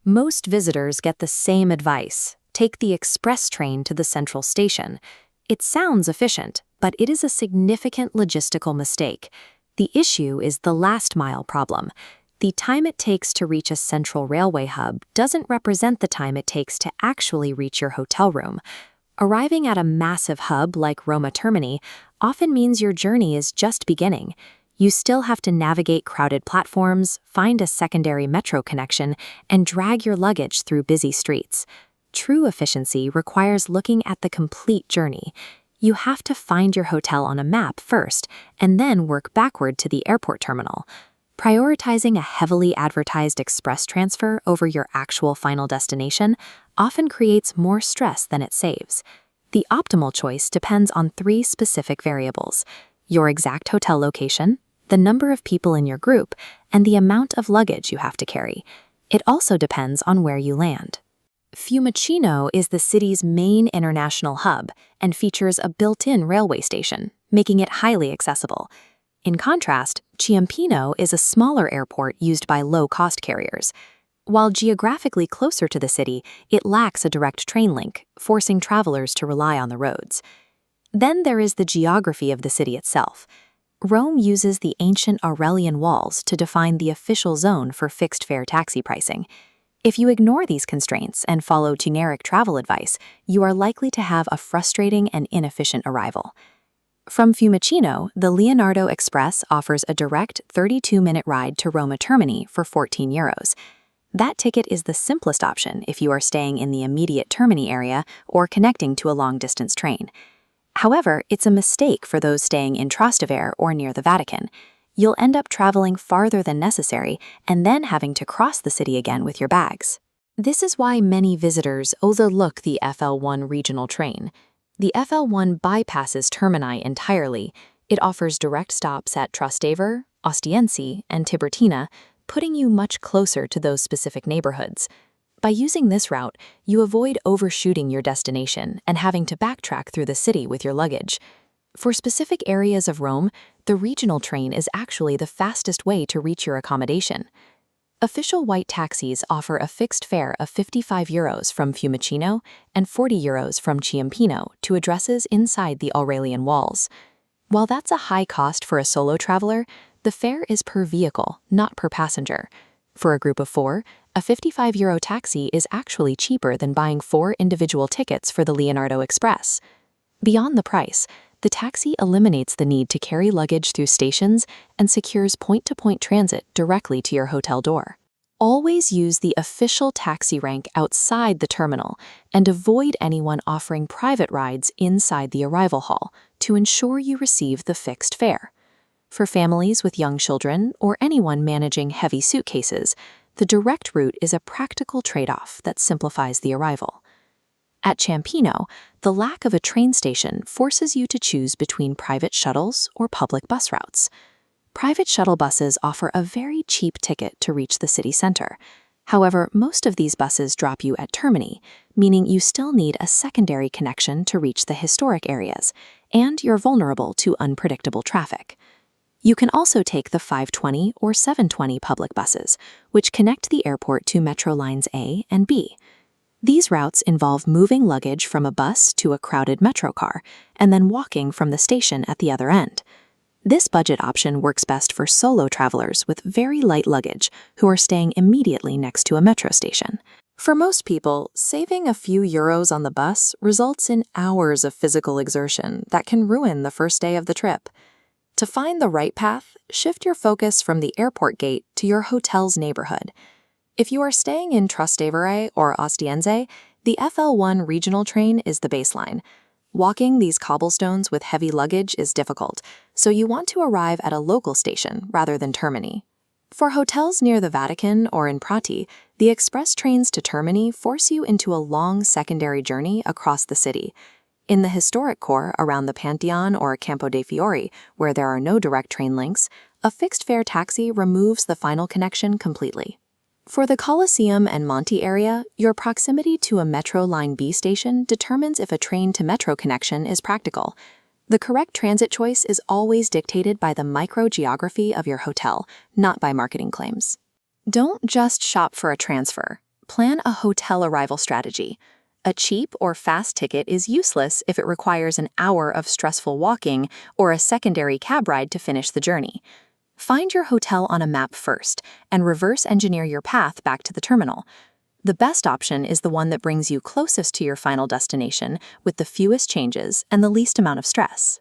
Most visitors get the same advice: take the express train to the central station. It sounds efficient, but it is a significant logistical mistake. The issue is the last mile problem. The time it takes to reach a central railway hub doesn't represent the time it takes to actually reach your hotel room. Arriving at a massive hub like Roma Termini often means your journey is just beginning. You still have to navigate crowded platforms, find a secondary metro connection, and drag your luggage through busy streets. True efficiency requires looking at the complete journey. You have to find your hotel on a map first, and then work backward to the airport terminal. Prioritizing a heavily advertised express transfer over your actual final destination often creates more stress than it saves. The optimal choice depends on 3 specific variables: your exact hotel location, the number of people in your group, and the amount of luggage you have to carry. It also depends on where you land. Fiumicino is the city's main international hub and features a built-in railway station, making it highly accessible. In contrast, Ciampino is a smaller airport used by low-cost carriers. While geographically closer to the city, it lacks a direct train link, forcing travelers to rely on the roads. Then there is the geography of the city itself. Rome uses the ancient Aurelian Walls to define the official zone for fixed-fare taxi pricing. If you ignore these constraints and follow generic travel advice, you are likely to have a frustrating and inefficient arrival. From Fiumicino, the Leonardo Express offers a direct 32-minute ride to Roma Termini for €14. That ticket is the simplest option if you are staying in the immediate Termini area or connecting to a long-distance train. However, it's a mistake for those staying in Trastevere or near the Vatican. You'll end up traveling farther than necessary and then having to cross the city again with your bags. This is why many visitors overlook the FL1 Regional Train. The FL1 bypasses Termini entirely. It offers direct stops at Trastevere, Ostiense, and Tiburtina, putting you much closer to those specific neighborhoods. By using this route, you avoid overshooting your destination and having to backtrack through the city with your luggage. For specific areas of Rome, the regional train is actually the fastest way to reach your accommodation. Official white taxis offer a fixed fare of €55 from Fiumicino and €40 from Ciampino to addresses inside the Aurelian Walls. While that's a high cost for a solo traveler, the fare is per vehicle, not per passenger. For a group of 4, a €55 taxi is actually cheaper than buying 4 individual tickets for the Leonardo Express. Beyond the price, the taxi eliminates the need to carry luggage through stations and secures point-to-point transit directly to your hotel door. Always use the official taxi rank outside the terminal and avoid anyone offering private rides inside the arrival hall to ensure you receive the fixed fare. For families with young children or anyone managing heavy suitcases, the direct route is a practical trade-off that simplifies the arrival. At Ciampino, the lack of a train station forces you to choose between private shuttles or public bus routes. Private shuttle buses offer a very cheap ticket to reach the city center. However, most of these buses drop you at Termini, meaning you still need a secondary connection to reach the historic areas, and you're vulnerable to unpredictable traffic. You can also take the 520 or 720 public buses, which connect the airport to Metro Lines A and B. These routes involve moving luggage from a bus to a crowded metro car, and then walking from the station at the other end. This budget option works best for solo travelers with very light luggage who are staying immediately next to a metro station. For most people, saving a few euros on the bus results in hours of physical exertion that can ruin the first day of the trip. To find the right path, shift your focus from the airport gate to your hotel's neighborhood. If you are staying in Trastevere or Ostiense, the FL1 Regional Train is the baseline. Walking these cobblestones with heavy luggage is difficult, so you want to arrive at a local station rather than Termini. For hotels near the Vatican or in Prati, the express trains to Termini force you into a long secondary journey across the city. In the historic core around the Pantheon or Campo dei Fiori, where there are no direct train links, a fixed-fare taxi removes the final connection completely. For the Colosseum and Monte area, your proximity to a Metro Line B station determines if a train-to-metro connection is practical. The correct transit choice is always dictated by the microgeography of your hotel, not by marketing claims. Don't just shop for a transfer. Plan a hotel arrival strategy. A cheap or fast ticket is useless if it requires an hour of stressful walking or a secondary cab ride to finish the journey. Find your hotel on a map first and reverse engineer your path back to the terminal. The best option is the one that brings you closest to your final destination with the fewest changes and the least amount of stress.